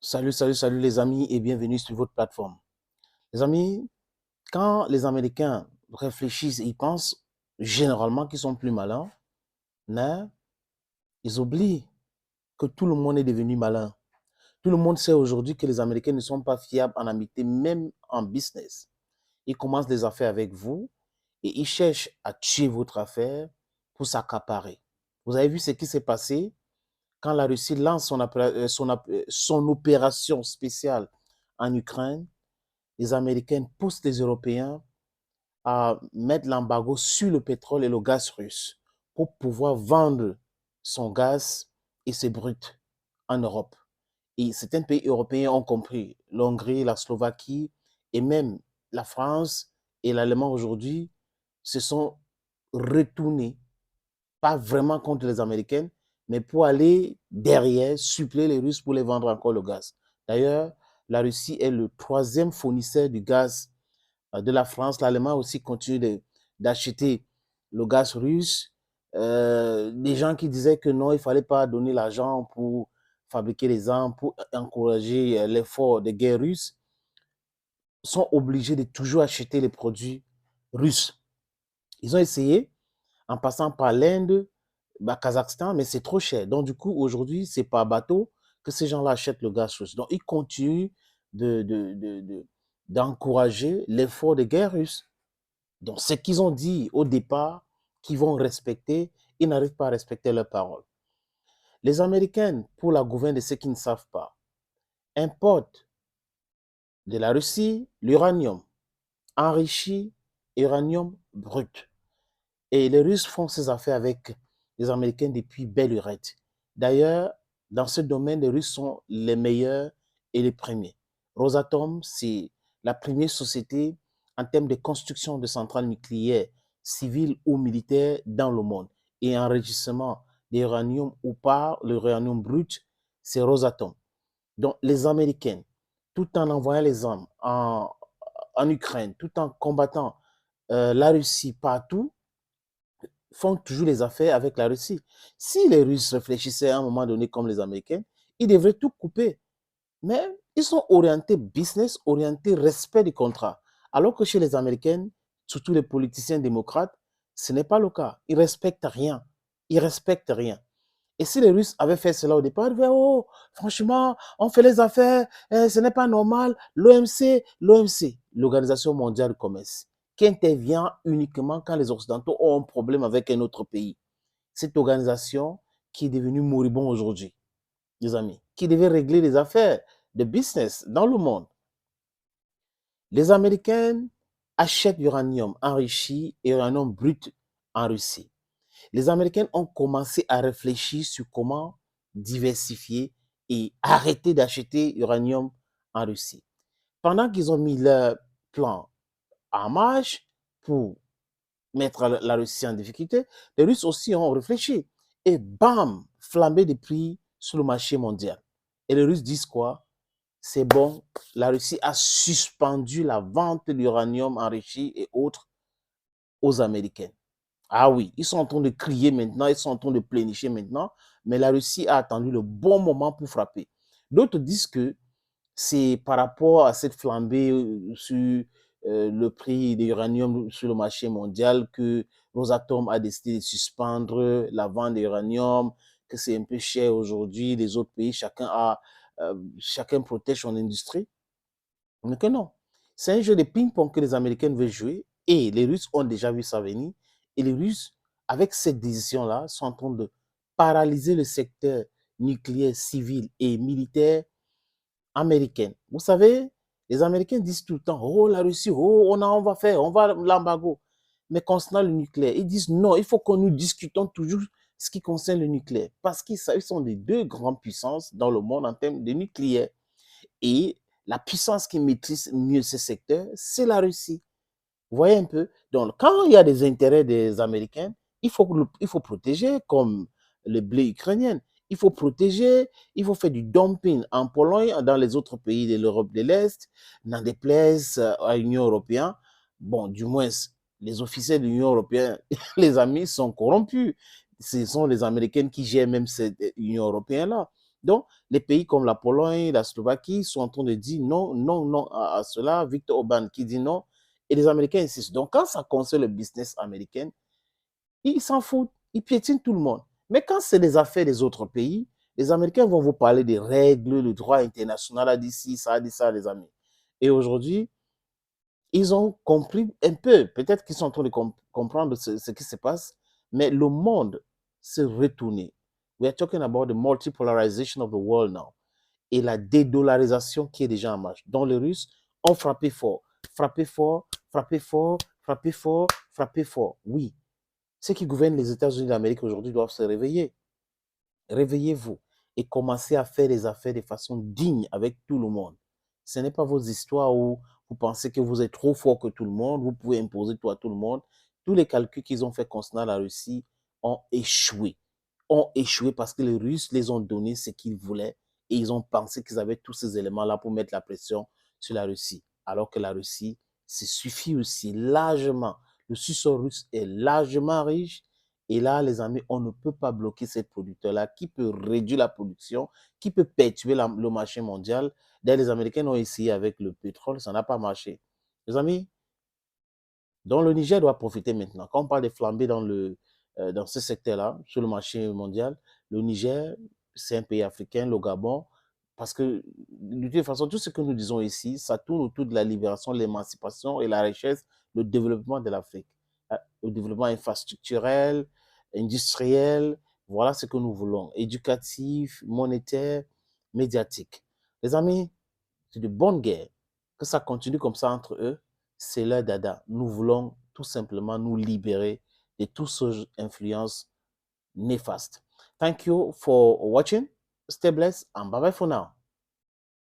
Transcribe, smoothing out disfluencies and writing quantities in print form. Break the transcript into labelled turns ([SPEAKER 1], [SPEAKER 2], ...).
[SPEAKER 1] Salut les amis et bienvenue sur votre plateforme. Les amis, quand les Américains réfléchissent et ils pensent généralement qu'ils sont plus malins, mais ils oublient que tout le monde est devenu malin. Tout le monde sait aujourd'hui que les Américains ne sont pas fiables en amitié, même en business. Ils commencent des affaires avec vous et ils cherchent à tuer votre affaire pour s'accaparer. Vous avez vu ce qui s'est passé quand la Russie lance son opération spéciale en Ukraine. Les Américains poussent les Européens à mettre l'embargo sur le pétrole et le gaz russe pour pouvoir vendre son gaz et ses bruts en Europe. Et certains pays européens ont compris, l'Hongrie, la Slovaquie et même la France et l'Allemagne aujourd'hui se sont retournés, pas vraiment contre les Américains, mais pour aller derrière, suppléer les Russes pour les vendre encore le gaz. D'ailleurs, la Russie est le troisième fournisseur du gaz de la France. L'Allemagne aussi continue d'acheter le gaz russe. Des gens qui disaient que non, il ne fallait pas donner l'argent pour fabriquer les armes, pour encourager l'effort de guerre russe, sont obligés de toujours acheter les produits russes. Ils ont essayé en passant par l'Inde, Kazakhstan, mais c'est trop cher. Donc, du coup, aujourd'hui, c'est par bateau que ces gens-là achètent le gaz russe. Donc, ils continuent d'encourager l'effort de guerre russe. Donc, ce qu'ils ont dit au départ, qu'ils vont respecter, ils n'arrivent pas à respecter leurs paroles. Les Américains, pour la gouverne de ceux qui ne savent pas, importent de la Russie l'uranium enrichi, uranium brut. Et les Russes font ces affaires avec les Américains depuis belle lurette. D'ailleurs, dans ce domaine, les Russes sont les meilleurs et les premiers. Rosatom, c'est la première société en termes de construction de centrales nucléaires, civiles ou militaires dans le monde. Et enregistrement d'uranium ou pas, l'uranium brut, c'est Rosatom. Donc, les Américains, tout en envoyant les armes en Ukraine, tout en combattant la Russie partout, font toujours les affaires avec la Russie. Si les Russes réfléchissaient à un moment donné comme les Américains, ils devraient tout couper. Mais ils sont orientés business, orientés respect du contrat. Alors que chez les Américains, surtout les politiciens démocrates, ce n'est pas le cas. Ils ne respectent rien. Ils ne respectent rien. Et si les Russes avaient fait cela au départ, ils disaient, oh, franchement, on fait les affaires, ce n'est pas normal. L'OMC, l'Organisation mondiale du commerce, qui intervient uniquement quand les Occidentaux ont un problème avec un autre pays. Cette organisation qui est devenue moribonde aujourd'hui, les amis, qui devait régler les affaires de business dans le monde. Les Américains achètent l'uranium enrichi et l'uranium brut en Russie. Les Américains ont commencé à réfléchir sur comment diversifier et arrêter d'acheter l'uranium en Russie. Pendant qu'ils ont mis leur plan en marche pour mettre la Russie en difficulté, les Russes aussi ont réfléchi. Et bam, flambée des prix sur le marché mondial. Et les Russes disent quoi? C'est bon, la Russie a suspendu la vente de l'uranium enrichi et autres aux Américains. Ah oui, ils sont en train de crier maintenant, ils sont en train de plénicher maintenant, mais la Russie a attendu le bon moment pour frapper. D'autres disent que c'est par rapport à cette flambée sur le prix de l'uranium sur le marché mondial que Rosatom a décidé de suspendre la vente d'uranium, que c'est un peu cher aujourd'hui, les autres pays, chacun protège son industrie. Mais que non. C'est un jeu de ping-pong que les Américains veulent jouer et les Russes ont déjà vu ça venir. Et les Russes, avec cette décision-là, sont en train de paralyser le secteur nucléaire, civil et militaire américain. Vous savez, les Américains disent tout le temps, oh la Russie, oh on va faire, on va l'embargo. Mais concernant le nucléaire, ils disent non, il faut que nous discutons toujours ce qui concerne le nucléaire. Parce qu'ils sont les deux grandes puissances dans le monde en termes de nucléaire. Et la puissance qui maîtrise mieux ce secteur, c'est la Russie. Vous voyez un peu? Donc, quand il y a des intérêts des Américains, il faut protéger, comme le blé ukrainien. Il faut protéger, il faut faire du dumping en Pologne, dans les autres pays de l'Europe de l'Est, dans des places à l'Union européenne. Bon, du moins, les officiers de l'Union européenne, les amis, sont corrompus. Ce sont les Américains qui gèrent même cette Union européenne-là. Donc, les pays comme la Pologne, la Slovaquie sont en train de dire non, non, non à cela. Viktor Orban qui dit non. Et les Américains insistent. Donc, quand ça concerne le business américain, ils s'en foutent. Ils piétinent tout le monde. Mais quand c'est les affaires des autres pays, les Américains vont vous parler des règles, le droit international a dit ci, ça a dit ça, les amis. Et aujourd'hui, ils ont compris un peu. Peut-être qu'ils sont en train de comprendre ce qui se passe. Mais le monde s'est retourné. We are talking about the multipolarization of the world now. Et la dédollarisation qui est déjà en marche. Donc les Russes ont frappé fort. Frappé fort, frappé fort, frappé fort, frappé fort. Oui. Ceux qui gouvernent les États-Unis d'Amérique aujourd'hui doivent se réveiller. Réveillez-vous et commencez à faire les affaires de façon digne avec tout le monde. Ce n'est pas vos histoires où vous pensez que vous êtes trop fort que tout le monde, vous pouvez imposer tout à tout le monde. Tous les calculs qu'ils ont fait concernant la Russie ont échoué. Ont échoué parce que les Russes les ont donné ce qu'ils voulaient et ils ont pensé qu'ils avaient tous ces éléments-là pour mettre la pression sur la Russie. Alors que la Russie se suffit aussi largement. Le sous-sol russe est largement riche. Et là, les amis, on ne peut pas bloquer ces producteurs-là qui peut réduire la production, qui peut perturber le marché mondial. D'ailleurs, les Américains ont essayé avec le pétrole, ça n'a pas marché. Les amis, donc le Niger doit profiter maintenant. Quand on parle des flambées dans ce secteur-là, sur le marché mondial, le Niger, c'est un pays africain, le Gabon, parce que de toute façon, tout ce que nous disons ici, ça tourne autour de la libération, l'émancipation et la richesse, le développement de l'Afrique. Le développement infrastructurel, industriel, voilà ce que nous voulons. Éducatif, monétaire, médiatique. Les amis, c'est de bonne guerre. Que ça continue comme ça entre eux, c'est leur dada. Nous voulons tout simplement nous libérer de toutes ces influences néfastes. Thank you for watching. Stay blessed and bye bye for now.